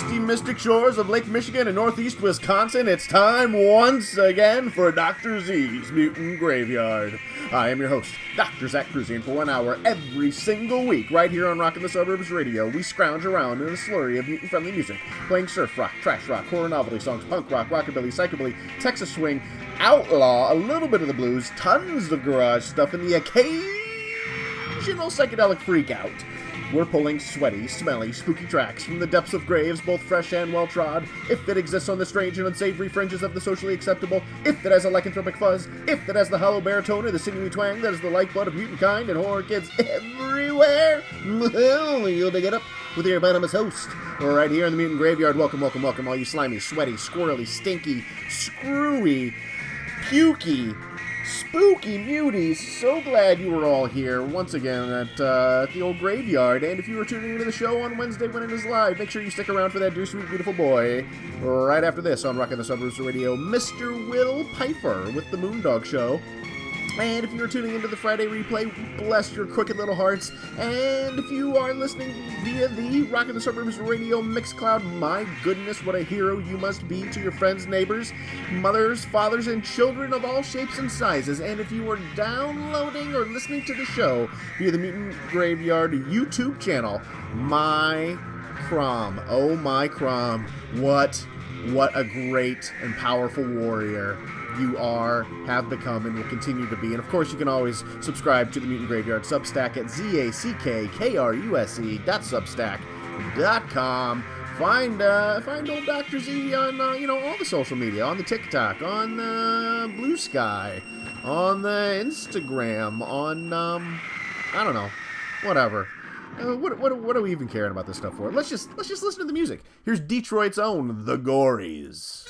misty, mystic shores of Lake Michigan and northeast Wisconsin, it's time once again for Dr. Z's Mutant Graveyard. I am your host, Dr. Zach Cruzian, for 1 hour every single week, right here on Rockin' the Suburbs Radio. We scrounge around in a slurry of mutant-friendly music, playing surf rock, trash rock, horror novelty songs, punk rock, rockabilly, psychobilly, Texas swing, outlaw, a little bit of the blues, tons of garage stuff, and the occasional psychedelic freak out. We're pulling sweaty, smelly, spooky tracks from the depths of graves, both fresh and well-trod, if it exists on the strange and unsavory fringes of the socially acceptable, if it has a lycanthropic fuzz, if it has the hollow baritone or the sinewy twang that is the lifeblood of mutant kind and horror kids everywhere. Well, you'll dig it up with your venomous host, right here in the Mutant Graveyard. Welcome, welcome, welcome, all you slimy, sweaty, squirrely, stinky, screwy, pukey, spooky muties. So glad you were all here once again at the old graveyard. And if you were tuning into the show on Wednesday when it is live, make sure you stick around for that dear, sweet, beautiful boy. Right after this on Rockin' the Suburbs Radio, Mr. Will Pfeiffer with the Moondog Show. And if you are tuning into the Friday replay, bless your crooked little hearts. And if you are listening via the Rockin' the Suburbs Radio Mixcloud, my goodness, what a hero you must be to your friends, neighbors, mothers, fathers, and children of all shapes and sizes. And if you are downloading or listening to the show via the Mutant Graveyard YouTube channel, my Crom, oh my Crom, what a great and powerful warrior you are, have become, and will continue to be. And of course, you can always subscribe to the Mutant Graveyard Substack at ZACKKRUSE.substack.com. Find old Dr. Z on all the social media, on the TikTok, on Blue Sky, on the Instagram, on I don't know, whatever. What are we even caring about this stuff for? Let's just listen to the music. Here's Detroit's own The Gories.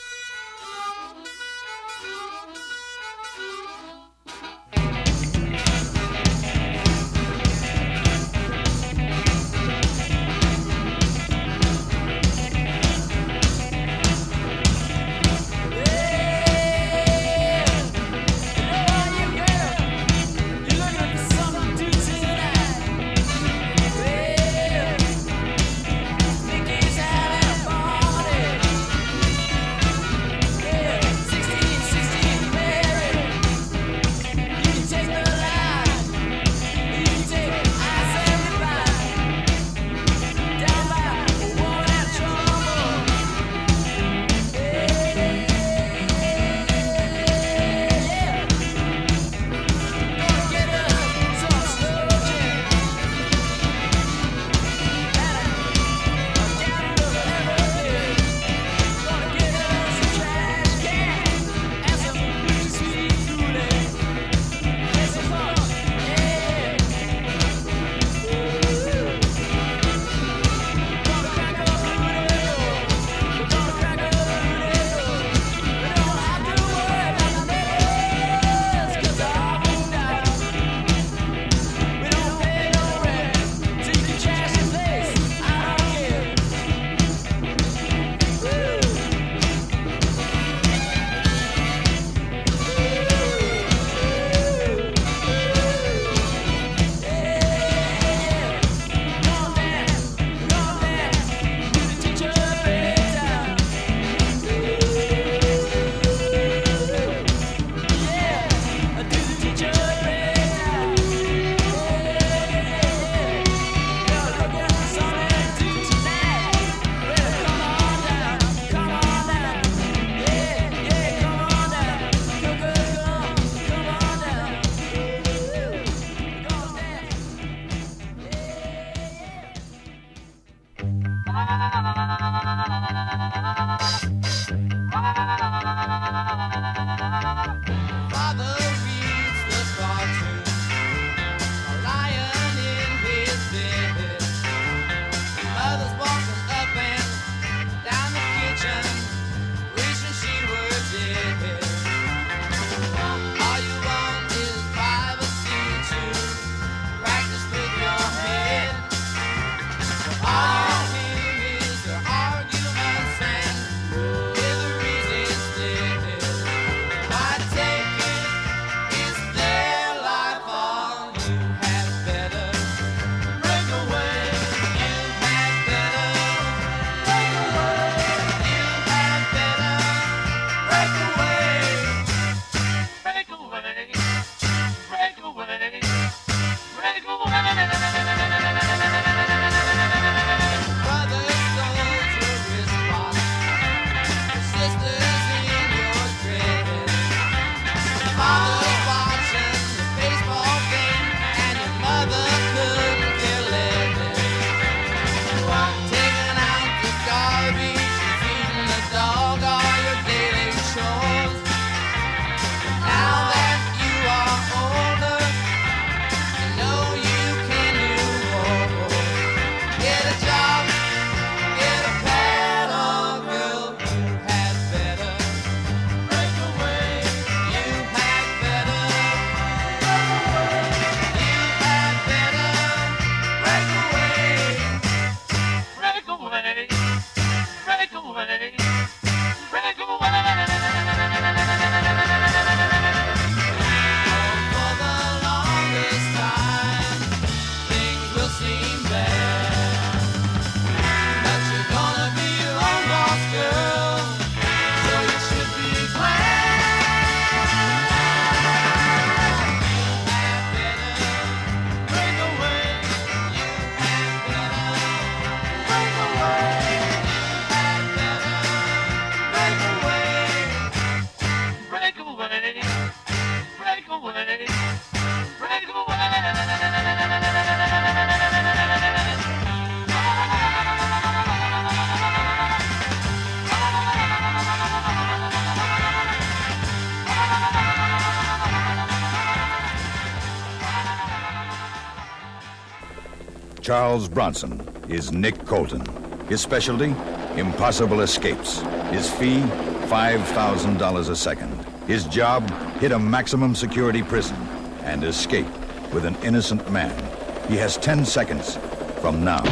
away, break away. For the longest time, things will seem bad. That you're gonna be your own boss, girl, so you should be glad. Had better break away. You had better break away. Had better break away. Break away. Break away. Break away. Charles Bronson is Nick Colton. His specialty, impossible escapes. His fee, $5,000 a second. His job, hit a maximum security prison and escape with an innocent man. He has 10 seconds from now.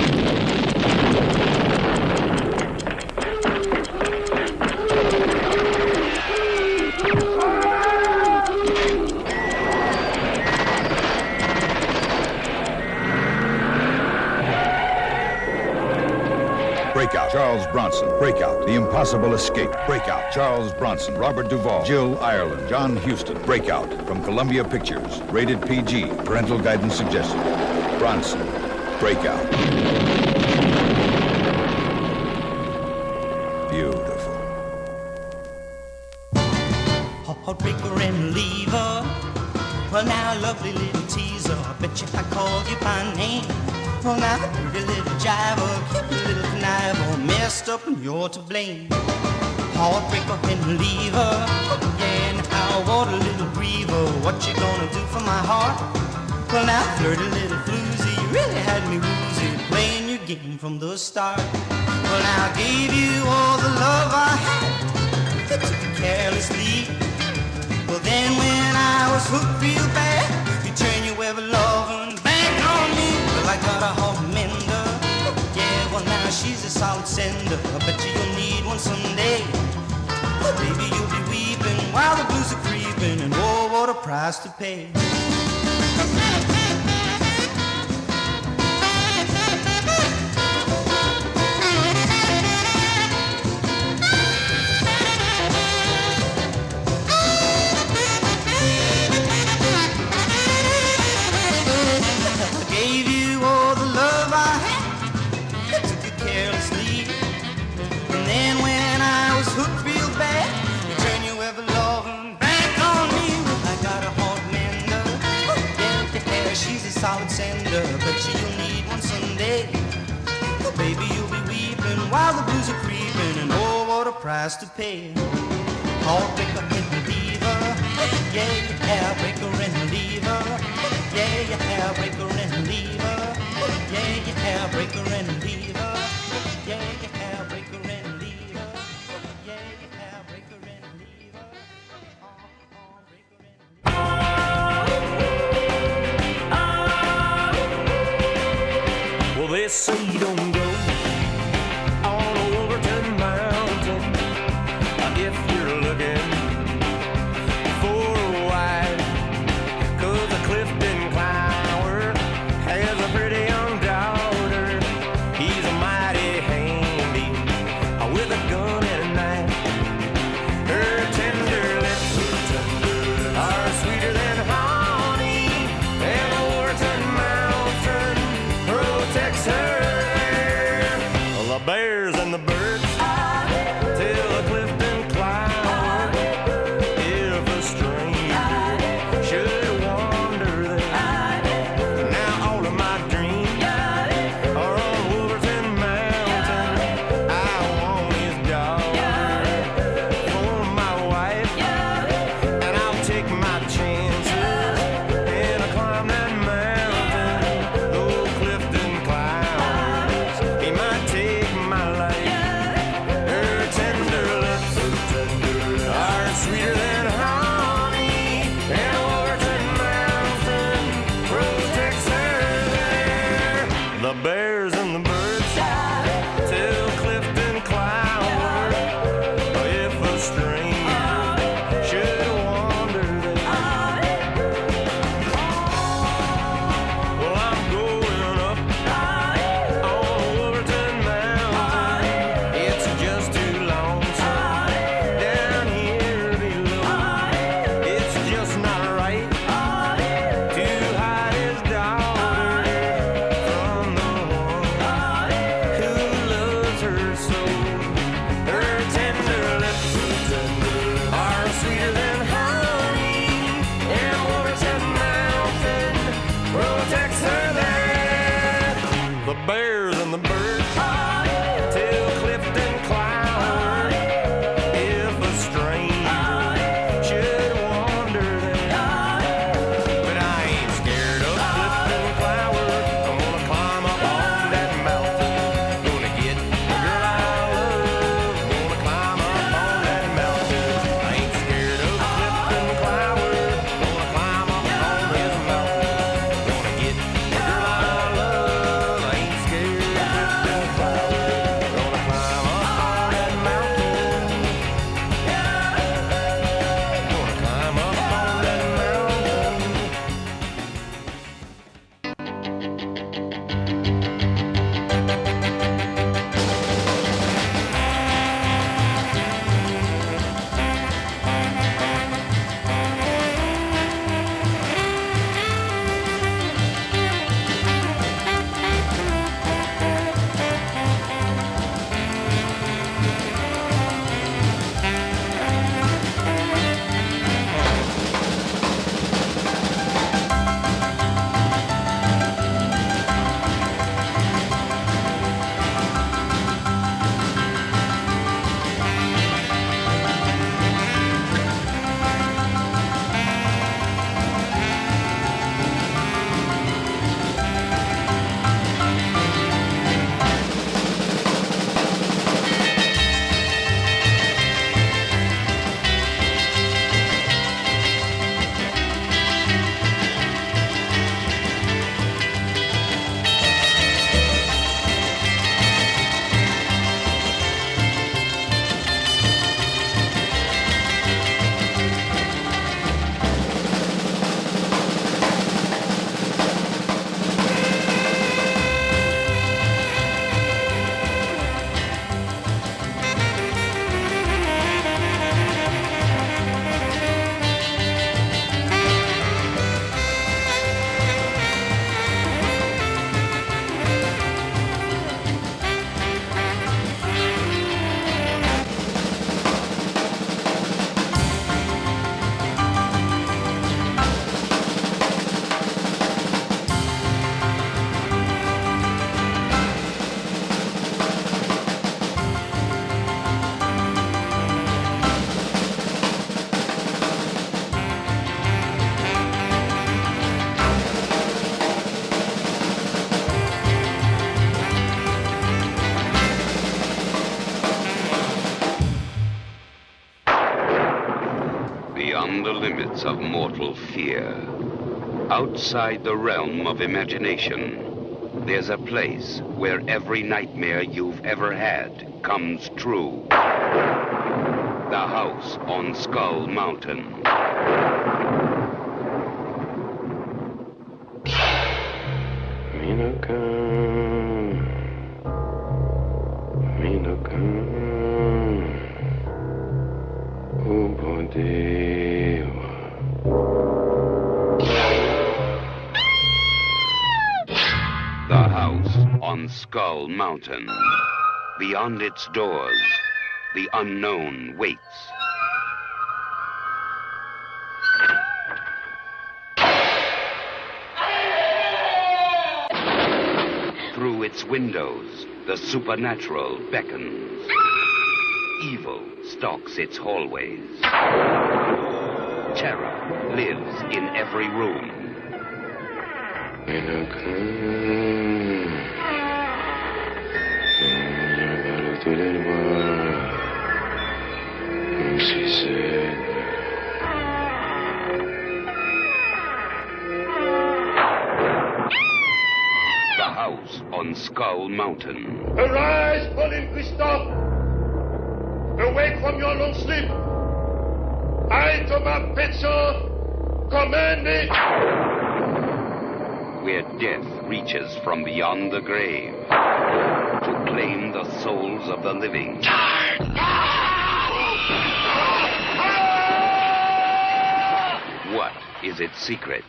Breakout, Charles Bronson. Breakout, The Impossible Escape. Breakout, Charles Bronson, Robert Duvall, Jill Ireland, John Huston. Breakout, from Columbia Pictures. Rated PG. Parental guidance suggested. Bronson. Breakout. Beautiful. Heartbreaker and lever. Well, now, lovely little teaser. I bet you I called you by name. Well, now, pretty little jiver, cute little conniver, messed up and you're to blame. Heartbreaker and lever. Yeah, now, what a little griever. What you gonna do for my heart? Well, now, flirty little floozy, you really had me woozy, playing your game from the start. Well, now, I gave you all the love I had, you took it carelessly. Well, then when I was hooked real bad, you turned your ever loving back on me. Well, I got a heart mender, yeah, well now she's a solid sender. I bet you'll need one someday. Oh, baby, you'll be weeping while the blues are creeping, and oh, what a price to pay. Solid sender, but you'll need one someday. Oh, baby, you'll be weeping while the blues are creeping, and oh, what a price to pay. Heartbreaker and lever, yeah, you hairbreaker and lever, yeah, you hairbreaker and lever, yeah, you hairbreaker and lever, yeah, you hairbreaker and lever, yeah, you hairbreaker and lever. They say you don't go all over to the mountain if you're looking for a wife, 'cause the Clifton Clower has a pretty young daughter. He's a beyond the limits of mortal fear. Outside the realm of imagination, there's a place where every nightmare you've ever had comes true. The house on Skull Mountain. The house on Skull Mountain. Beyond its doors, the unknown waits. Through its windows, the supernatural beckons. Evil stalks its hallways. Terror lives in every room. The house on Skull Mountain. Arise, Pauline Christophe! Awake from your long sleep! I, Thomas Petzo, command it! Where death reaches from beyond the grave to claim the souls of the living. What is its secret?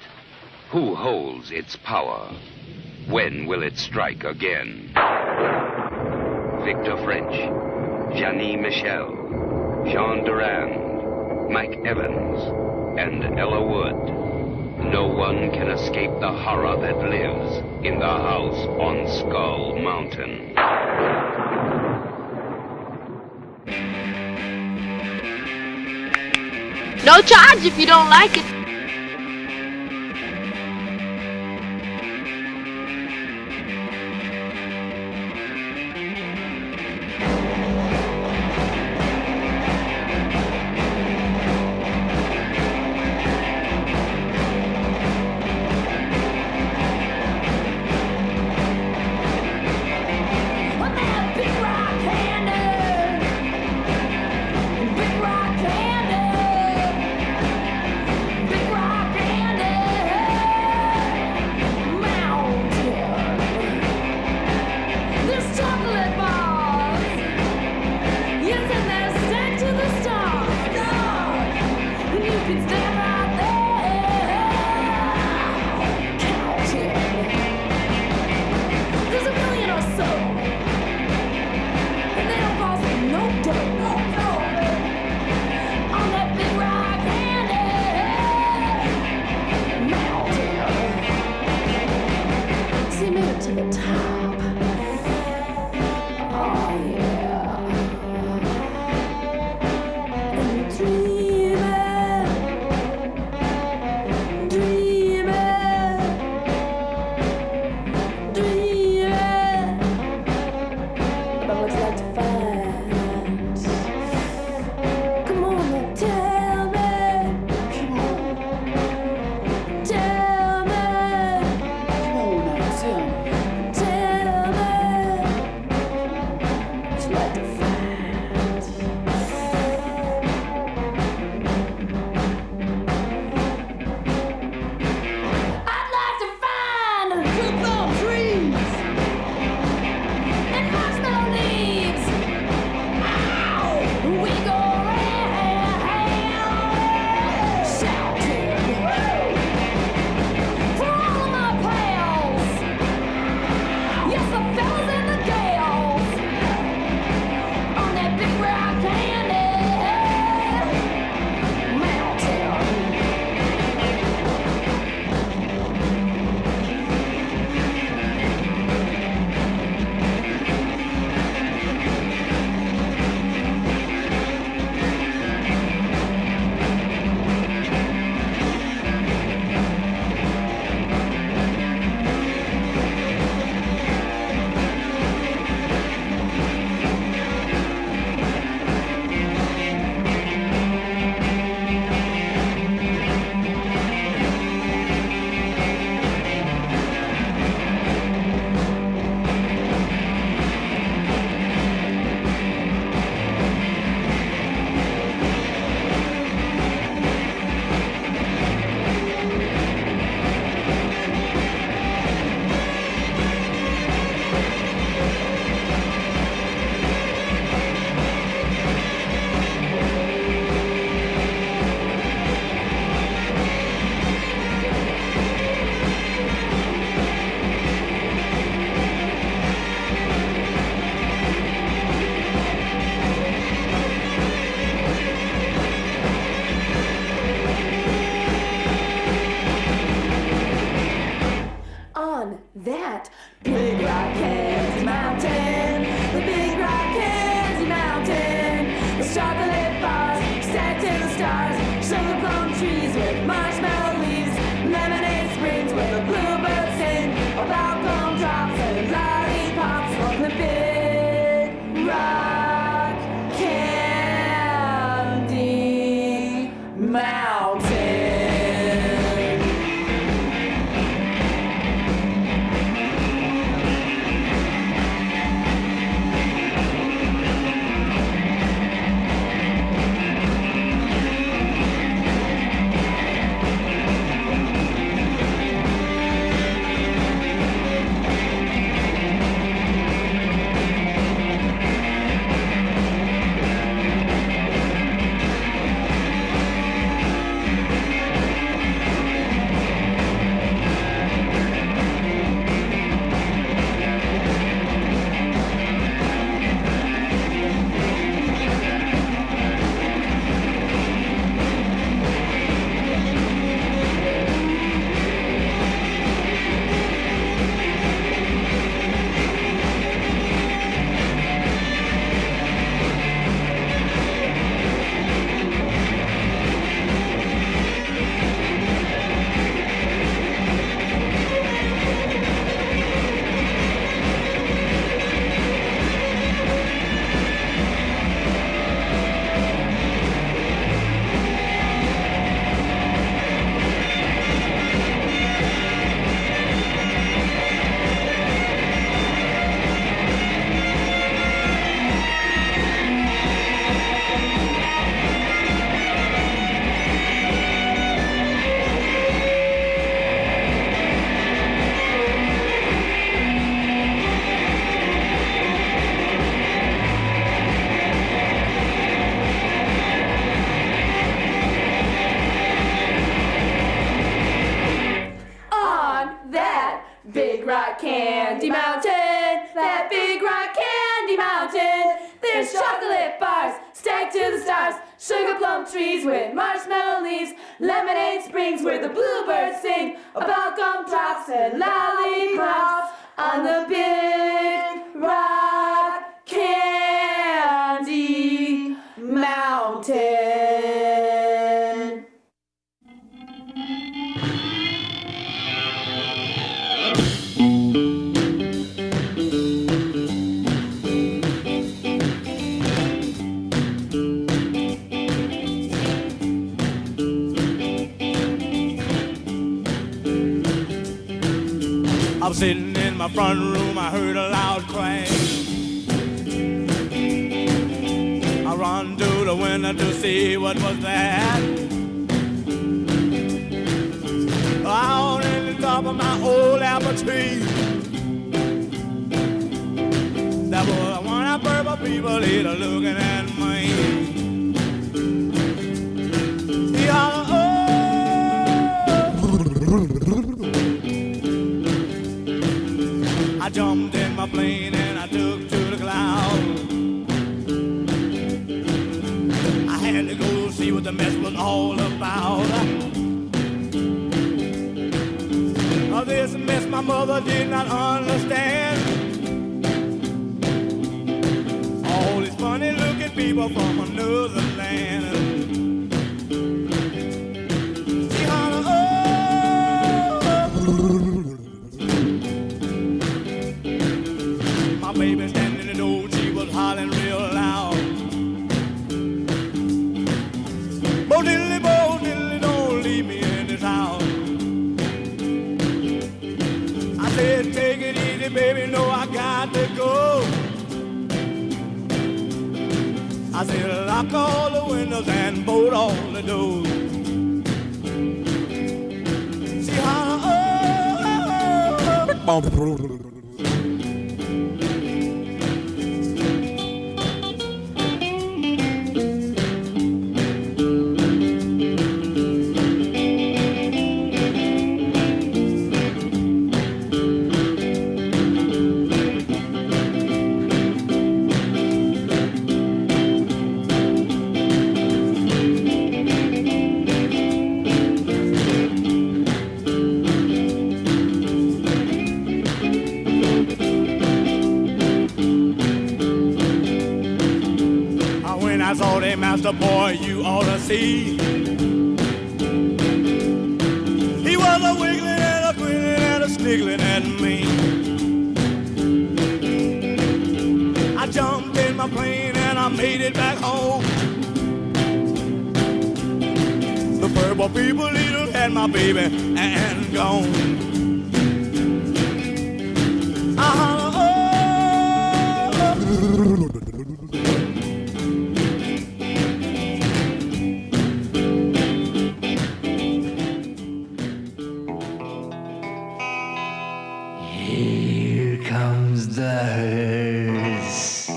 Who holds its power? When will it strike again? Victor French, Janie Michel, Jean Durand, Mike Evans, and Ella Wood. No one can escape the horror that lives in the house on Skull Mountain. No charge if you don't like it. chocolate bars stacked to the stars, sugar plum trees with marshmallow leaves, lemonade springs where the bluebirds sing about gumdrops and lollipops from the big rock candy mountain. Big rock candy mountain, that big rock candy mountain. There's chocolate bars stacked to the stars, sugar plum trees with marshmallow leaves, lemonade springs where the bluebirds sing about gumdrops and lollipops on the big rock candy mountain. I was sitting in my front room, I heard a loud clang. I run to the window to see what was that. Out in the top of my old apple tree, that was one of purple people here looking at me. He hollered, oh! I jumped in my plane and I took to the clouds. I had to go see what the mess was all about. Oh, this mess my mother did not understand. All these funny looking people from another land. She hollered, oh! My baby standing in the door, she was hollering real loud. Bo diddly, don't leave me in this house. I said, take it easy, baby, no, I got to go. I said, lock all the windows and bolt all the doors. She hollered, oh, oh, oh. when I saw that master boy you ought to see. He was a wiggling and a grinning and a sniggling at me. I jumped in my plane and I made it back home. The purple people eater had my baby and gone. Here comes the hearse.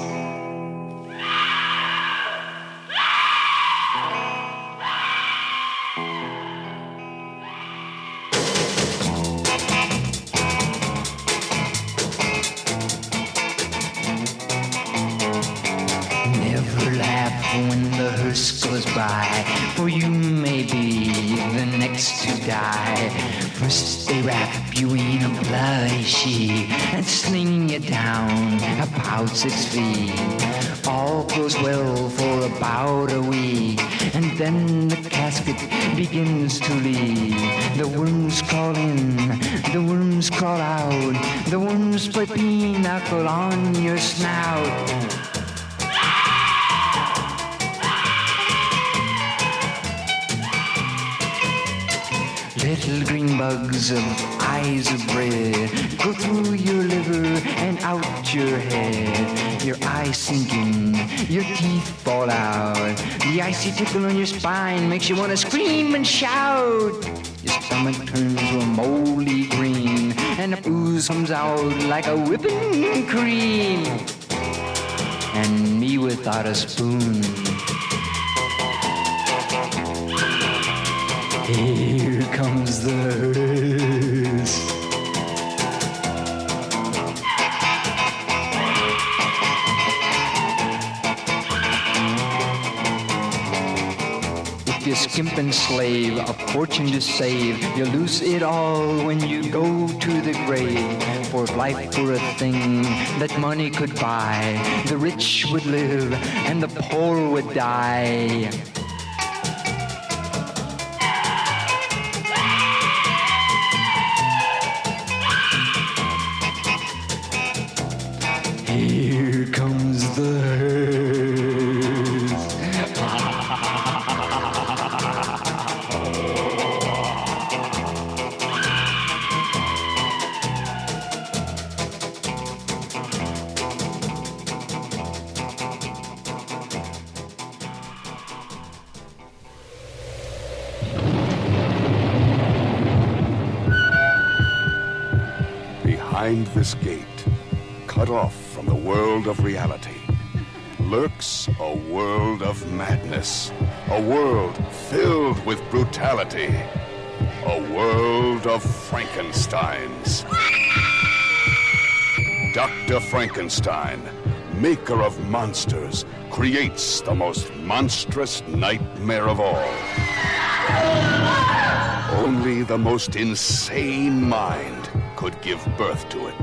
Never laugh when the hearse goes by, for you may be the next to die. First they wrap you in a bloody sheet and sling you down about 6 feet. All goes well for about a week, and then the casket begins to leak. The worms crawl in, the worms crawl out, the worms play pinochle on your snout. Little green bugs of eyes of red go through your liver and out your head. Your eyes sink in, your teeth fall out. The icy tickle on your spine makes you want to scream and shout. Your stomach turns to a moldy green, and the ooze comes out like a whipping cream. And me without a spoon. Here comes the hearse. If you skimp and slave, a fortune to save, you lose it all when you go to the grave. For if life were a thing that money could buy, the rich would live and the poor would die. Here comes the hearse. Behind this gate, cut off from the world of reality, lurks a world of madness, a world filled with brutality, a world of Frankensteins. Dr. Frankenstein, maker of monsters, creates the most monstrous nightmare of all. Only the most insane mind could give birth to it.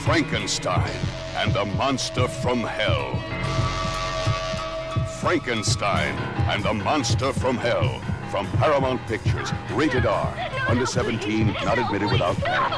Frankenstein and the Monster from Hell. Frankenstein and the Monster from Hell. From Paramount Pictures. Rated R. Under 17, not admitted without parent.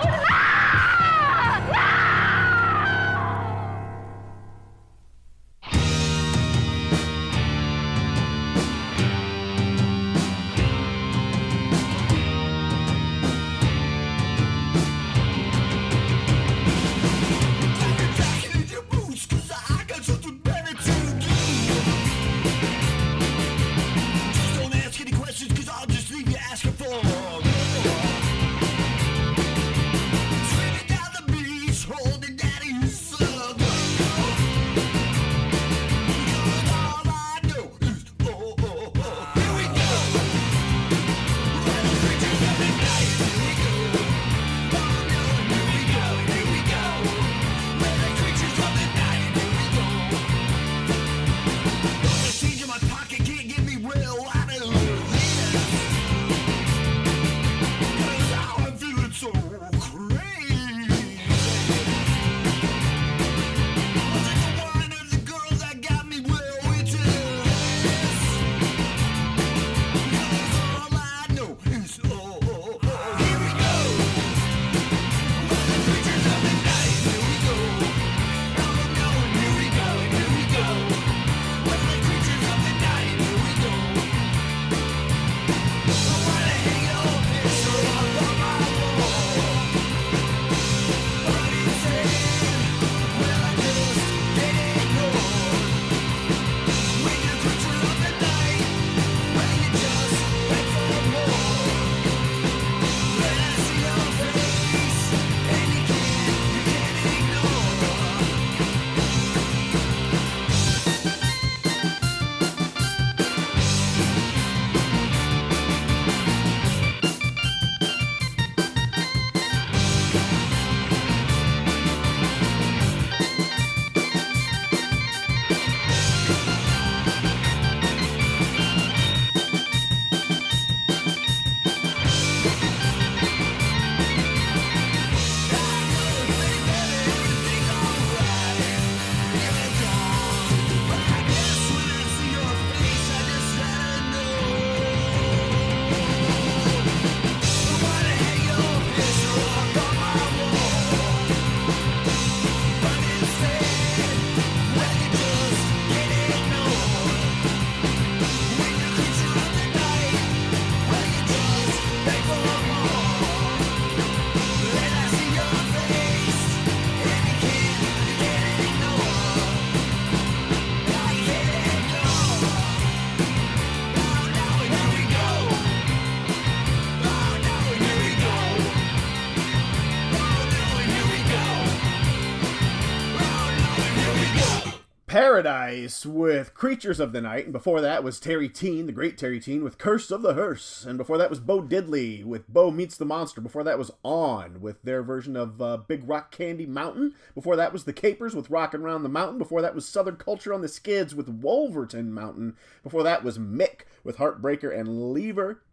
Paradise with Creatures of the Night, and before that was Terry Teen, the great Terry Teen, with Curse of the Hearse, and before that was Bo Diddley with Bo Meets the Monster. Before that was On with their version of Big Rock Candy Mountain. Before that was The Capers with Rockin' Round the Mountain. Before that was Southern Culture on the Skids with Wolverton Mountain. Before that was Mick with Heartbreaker and Lever.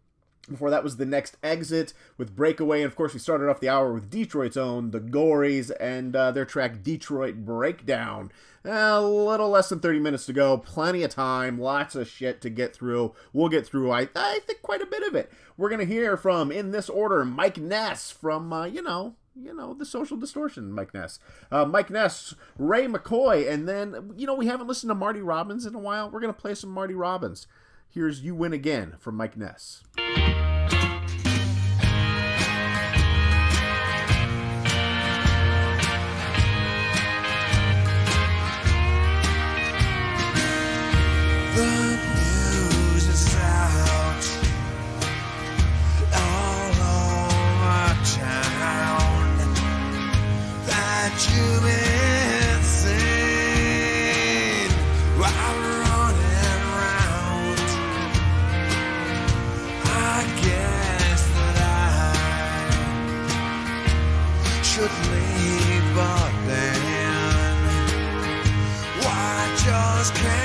Before that was The Next Exit with Breakaway. And of course, we started off the hour with Detroit's own, The Gories, and their track Detroit Breakdown. A little less than 30 minutes to go. Plenty of time. Lots of shit to get through. We'll get through, I think, quite a bit of it. We're going to hear from, in this order, Mike Ness from, the Social Distortion, Mike Ness. Mike Ness, Ray McCoy, and then, we haven't listened to Marty Robbins in a while. We're going to play some Marty Robbins. Here's You Win Again from Mike Ness. The news is out all over town that you've been seen while running around. I guess that I should leave, but then why just can't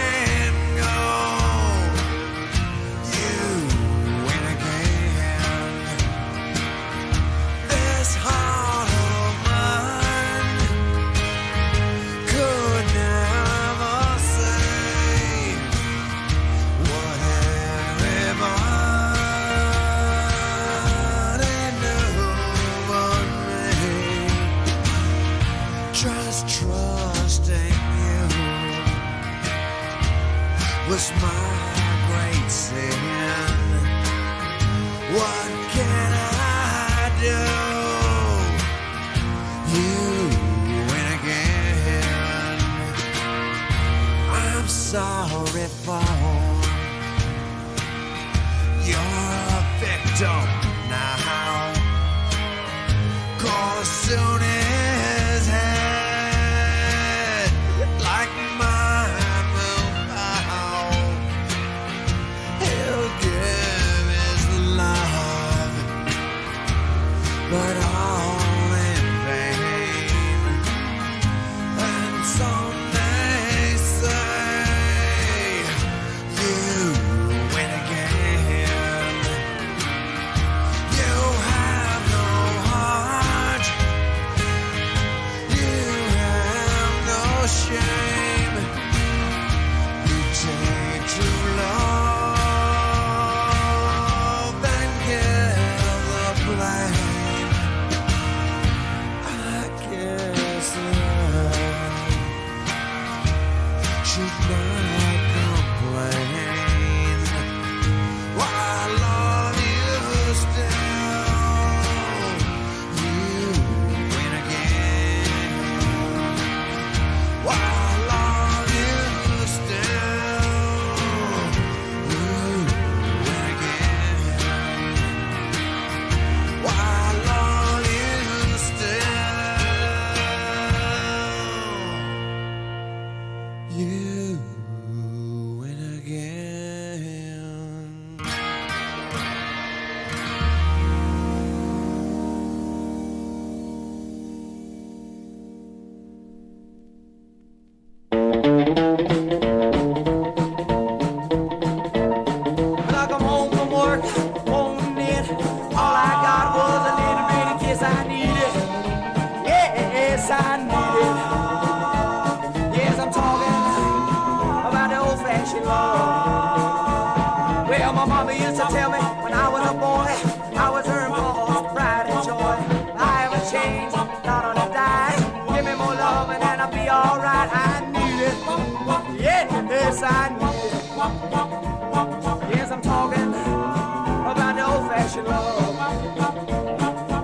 was my great sin. What can I do? You win again. I'm sorry for you're a victim now. 'Cause soon as head like mine will bow, he'll give his love, but all in vain. And some may say you win again. You have no heart, you have no shame. You take true love and give the blame. I guess that I should not complain. While I love you still, you win again. While I love you still, you win again. While I love you still, you win again. When I come home from work, morning, all I got was a little bitty kiss I needed. Yes, I needed. Yes, I'm talking about the old-fashioned love. Well, my mama used to tell me when I was a boy, I was her mom's pride and joy. I haven't changed, not on a dime. Give me more love and then I'll be alright. I need it. Yes, I need it. Yes, I'm talking about the old-fashioned love.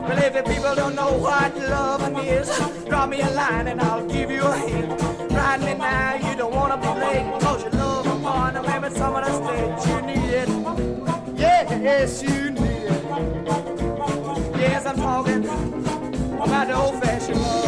Well, if the people don't know what loving is, drop me a line and I'll give you a hint. Ride me now, you don't wanna be late, 'cause you love upon a maybe some of the states. You need it. Yes, you need it. Yes, I'm talking about the old-fashioned love.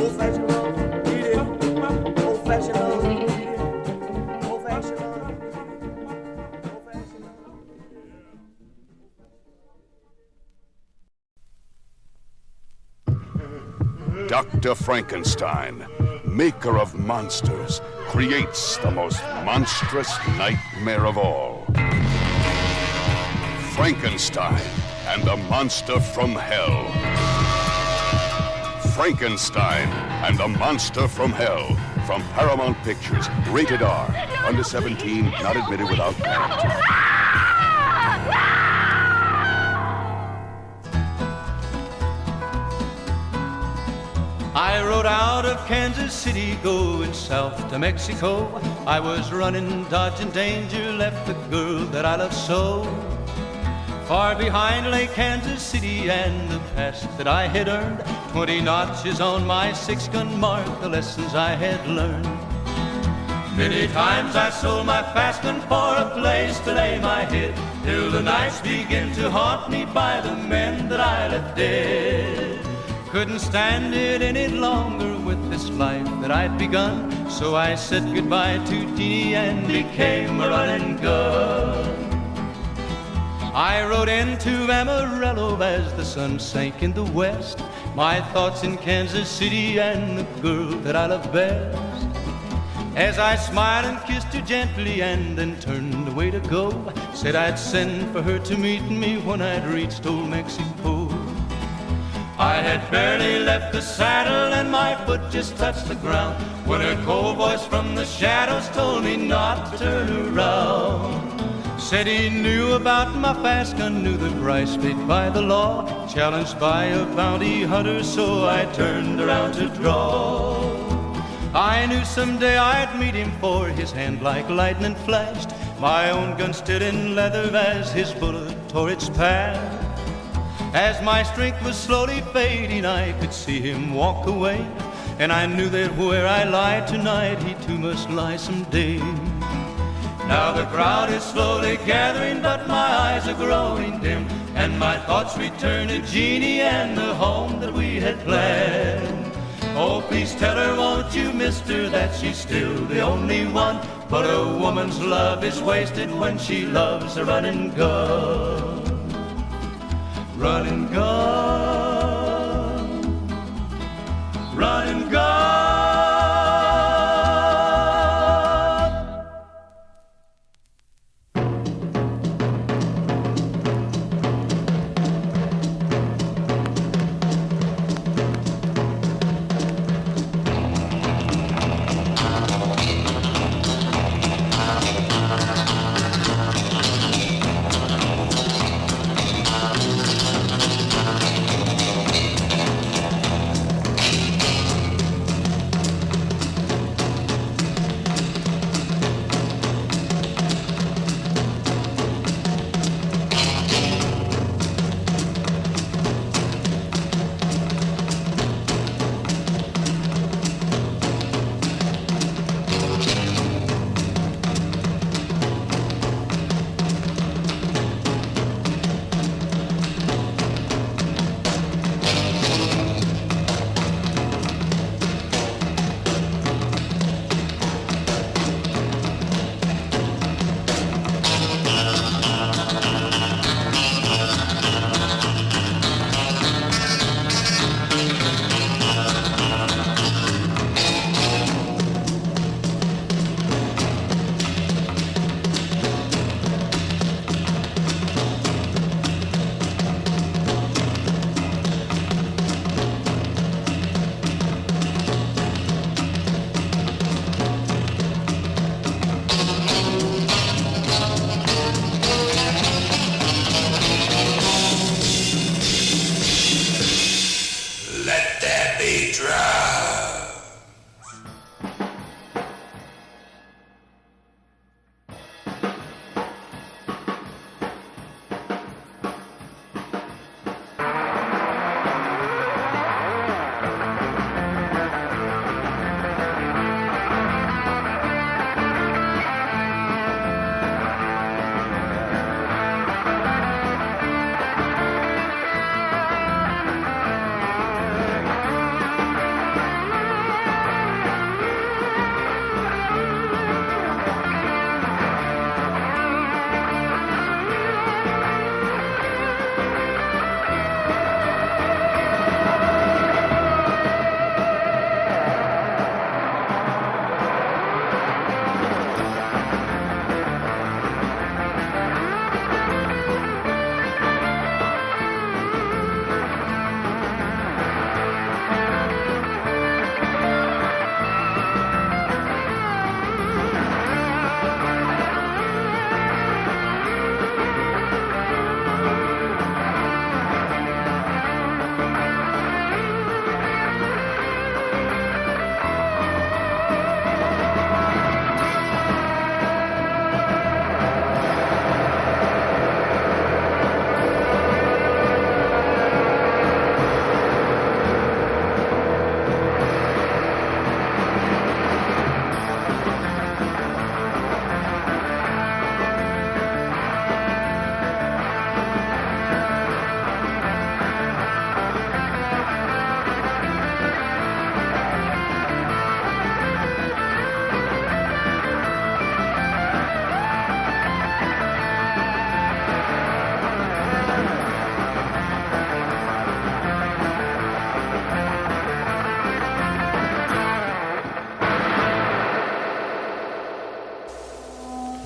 Old-fashioned love, need it. Old-fashioned love, need it. Old-fashioned love. Dr. Frankenstein, maker of monsters, creates the most monstrous nightmare of all. Frankenstein and the Monster from Hell. Frankenstein and the Monster from Hell. From Paramount Pictures, rated R. Under 17, not admitted without parent. I rode out of Kansas City, going south to Mexico. I was running, dodging danger, left the girl that I love so. Far behind lay Kansas City and the past that I had earned. 20 notches on my 6-gun mark, the lessons I had learned. Many times I sold my fast gun for a place to lay my head, till the nights began to haunt me by the men that I left dead. Couldn't stand it any longer with this life that I'd begun, so I said goodbye to Teeny and became a running gun. I rode into Amarillo as the sun sank in the west, my thoughts in Kansas City and the girl that I love best. As I smiled and kissed her gently and then turned away to go, said I'd send for her to meet me when I'd reached old Mexico. I had barely left the saddle and my foot just touched the ground, when a cold voice from the shadows told me not to turn around. Said he knew about my fast gun, knew the price paid by the law, challenged by a bounty hunter, so I turned around to draw. I knew someday I'd meet him, for his hand like lightning flashed, my own gun stood in leather as his bullet tore its path. As my strength was slowly fading, I could see him walk away, and I knew that where I lie tonight, he too must lie someday. Now the crowd is slowly gathering, but my eyes are growing dim, and my thoughts return to Jeannie and the home that we had planned. Oh, please tell her, won't you, mister, that she's still the only one, but a woman's love is wasted when she loves a running gun. Running gun, running gun.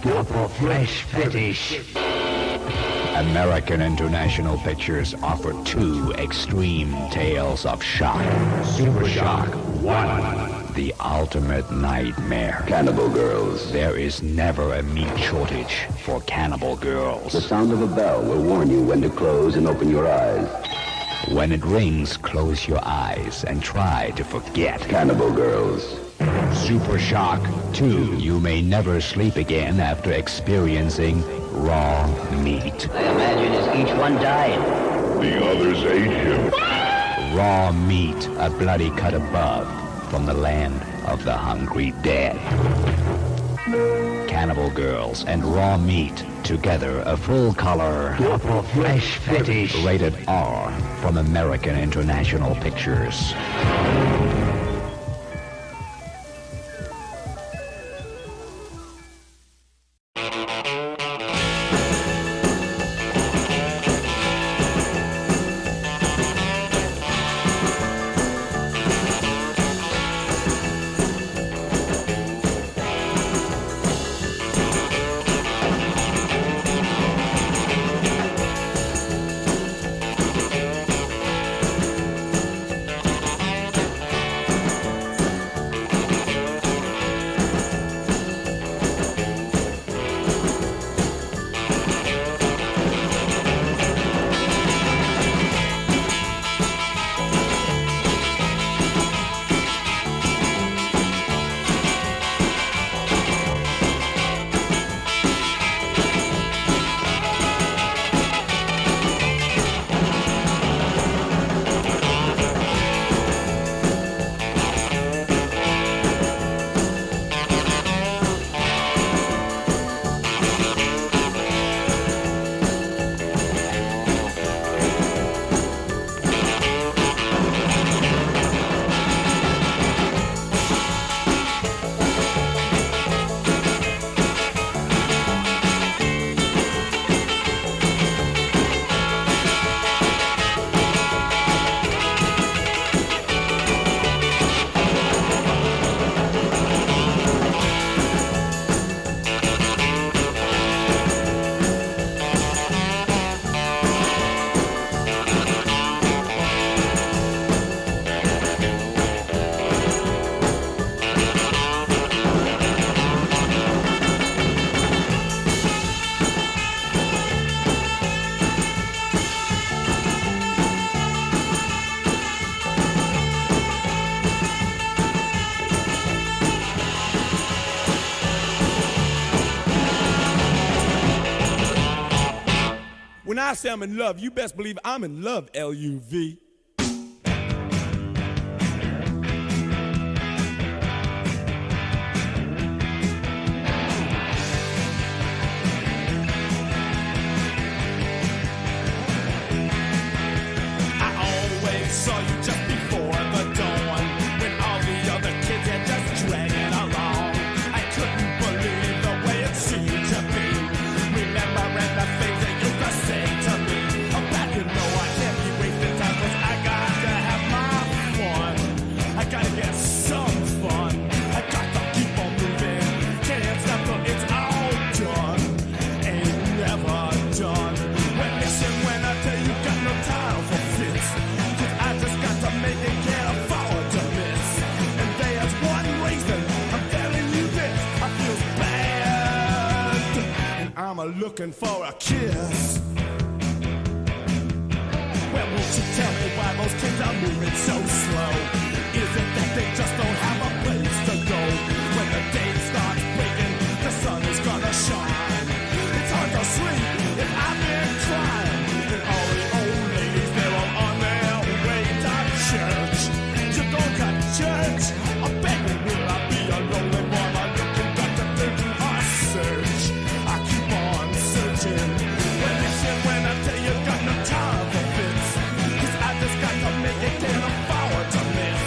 Proper flesh fetish. American International Pictures offer two extreme tales of shock. Super Shock 1. The ultimate nightmare. Cannibal Girls. There is never a meat shortage for cannibal girls. The sound of a bell will warn you when to close and open your eyes. When it rings, close your eyes and try to forget. Cannibal Girls. Super Shock 2. You may never sleep again after experiencing raw meat. I imagine as each one died, The others ate him. Raw meat, a bloody cut above from the land of the hungry dead. Cannibal Girls and raw meat together, a full-color proper flesh fetish. rated R from American International Pictures. When I say I'm in love, you best believe I'm in love, L-U-V. Saw you just before the dawn, when all the other kids had just dragging along. I couldn't believe the way it seemed to be. Remembering the things that you could say to me about, you know, I can't be wasting time, 'cause I got to have my fun. I gotta get some fun. I got to keep on moving. Can't stop till it's all done. Ain't never done. Well, listen, when I tell you, got no time for fits. I just got to make it, can't afford to miss. And there's one reason I'm telling you this. I feel bad, and I'm looking for a kiss. Well, won't you tell me why those kids are moving so slow? Is it that they just don't have a place to go? When the day starts breaking, the sun is gonna shine. It's hard to sleep if I've been crying. And all the old ladies, they're all on their way to church. You don't got church. I bet you will I be a lonely boy. My looking got to think I search. I keep on searching. Well, listen, when I tell you, got no time for fits. 'Cause I just got to make it, can't afford to miss.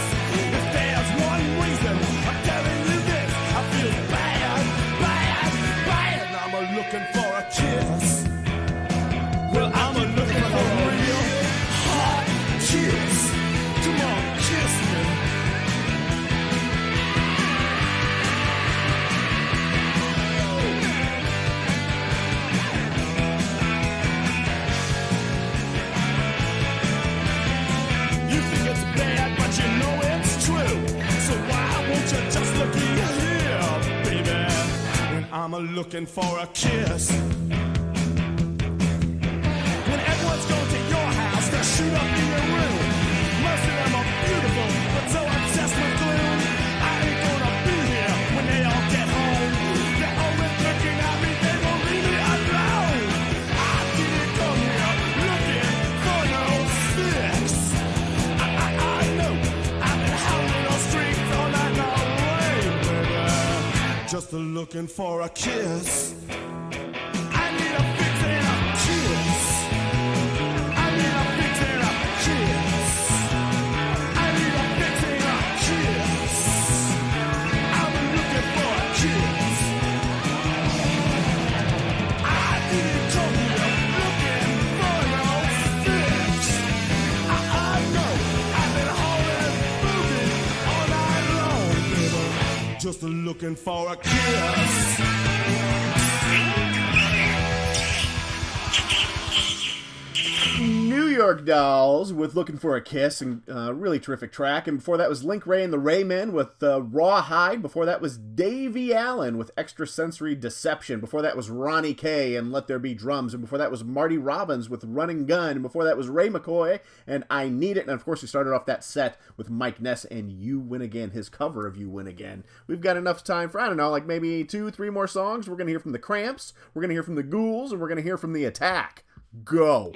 I'm looking for a kiss. When everyone's going to your house, they'll shoot up in your room. Most of them are beautiful, but so obsessed with gloom. I ain't gonna be here when they all get home. They're always looking at me, they won't leave me alone. I didn't come here looking for no sex. I know I've been howling on streets all night long, baby. Just looking for a kiss. I need a fix and a kiss. I need a fix and a kiss. I need a fix and a kiss. I'm looking for a kiss. I didn't come here looking for no fix. I know I've been hauling booty all night long, baby. Just looking for a kiss. New York Dolls with Looking for a Kiss, and really terrific track. And before that was Link Ray and the Raymen with Rawhide. Before that was Davy Allen with Extrasensory Deception. Before that was Ronnie K and Let There Be Drums. And before that was Marty Robbins with Running Gun. And before that was Ray McCoy and I Need It. And of course we started off that set with Mike Ness and You Win Again, his cover of You Win Again. We've got enough time for, I don't know, like maybe 2-3 more songs. We're going to hear from the Cramps, we're going to hear from the Ghouls, and we're going to hear from the Attack. Go.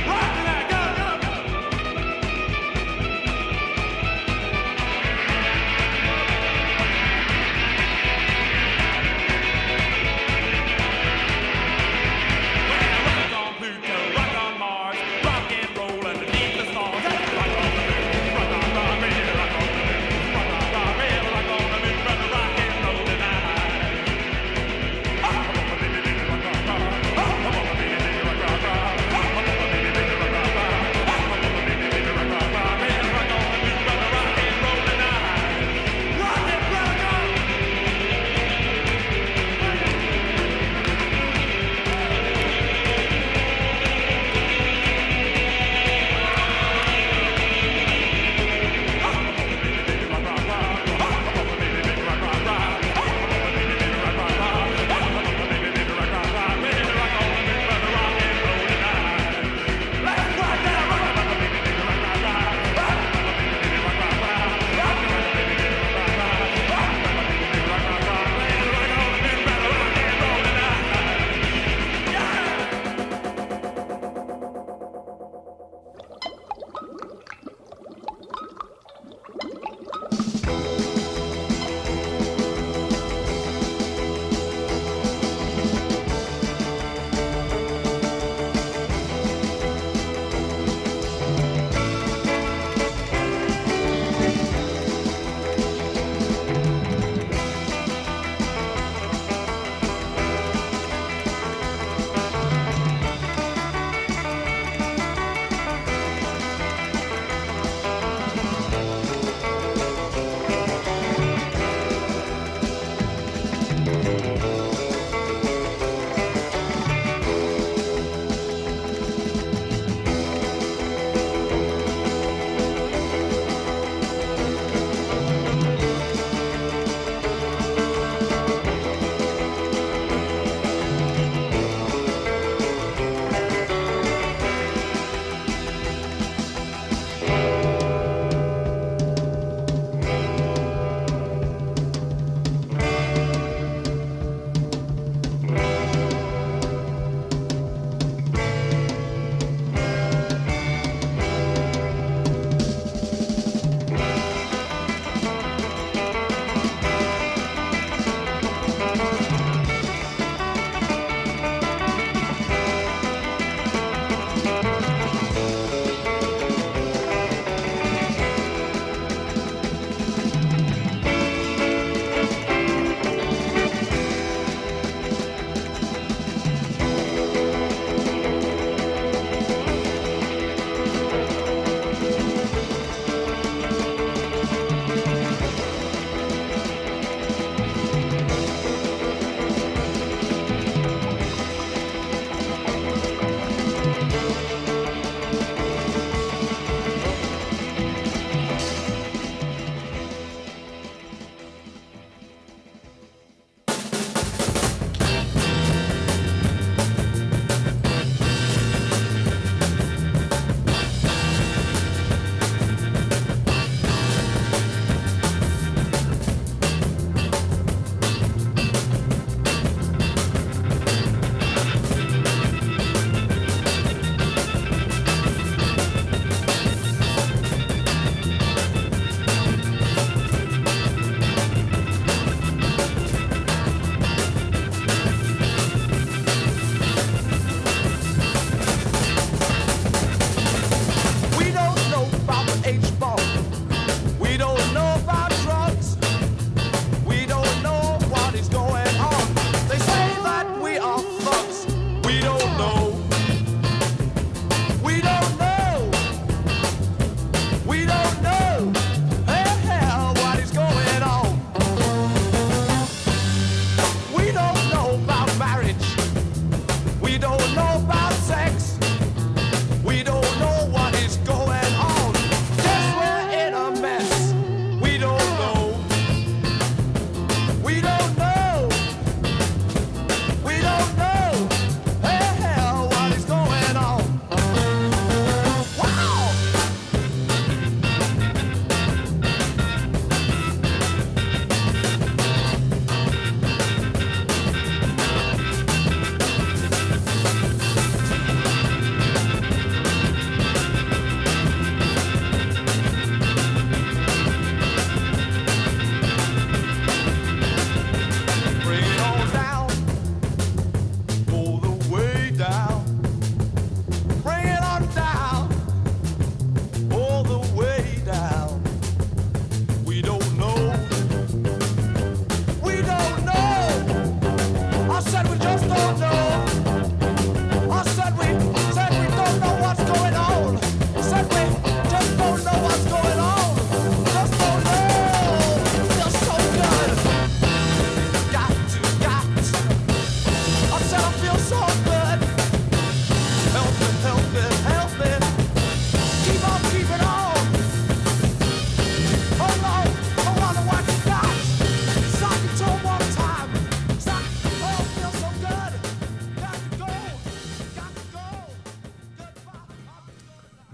Rock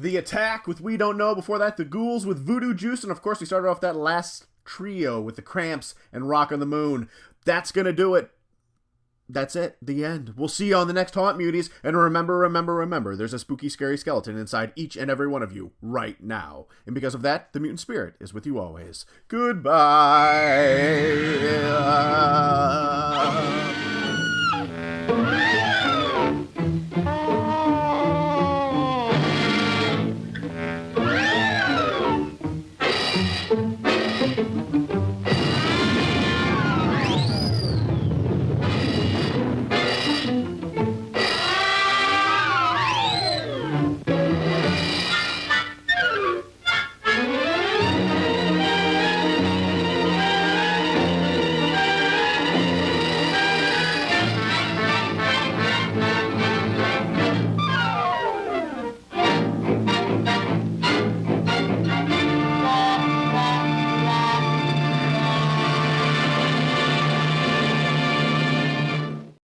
The Attack with We Don't Know. Before that, The Ghouls with Voodoo Juice. And of course, we started off that last trio with The Cramps and Rock on the Moon. That's going to do it. That's it. The end. We'll see you on the next Haunt Muties. And remember, there's a spooky, scary skeleton inside each and every one of you right now. And because of that, the mutant spirit is with you always. Goodbye.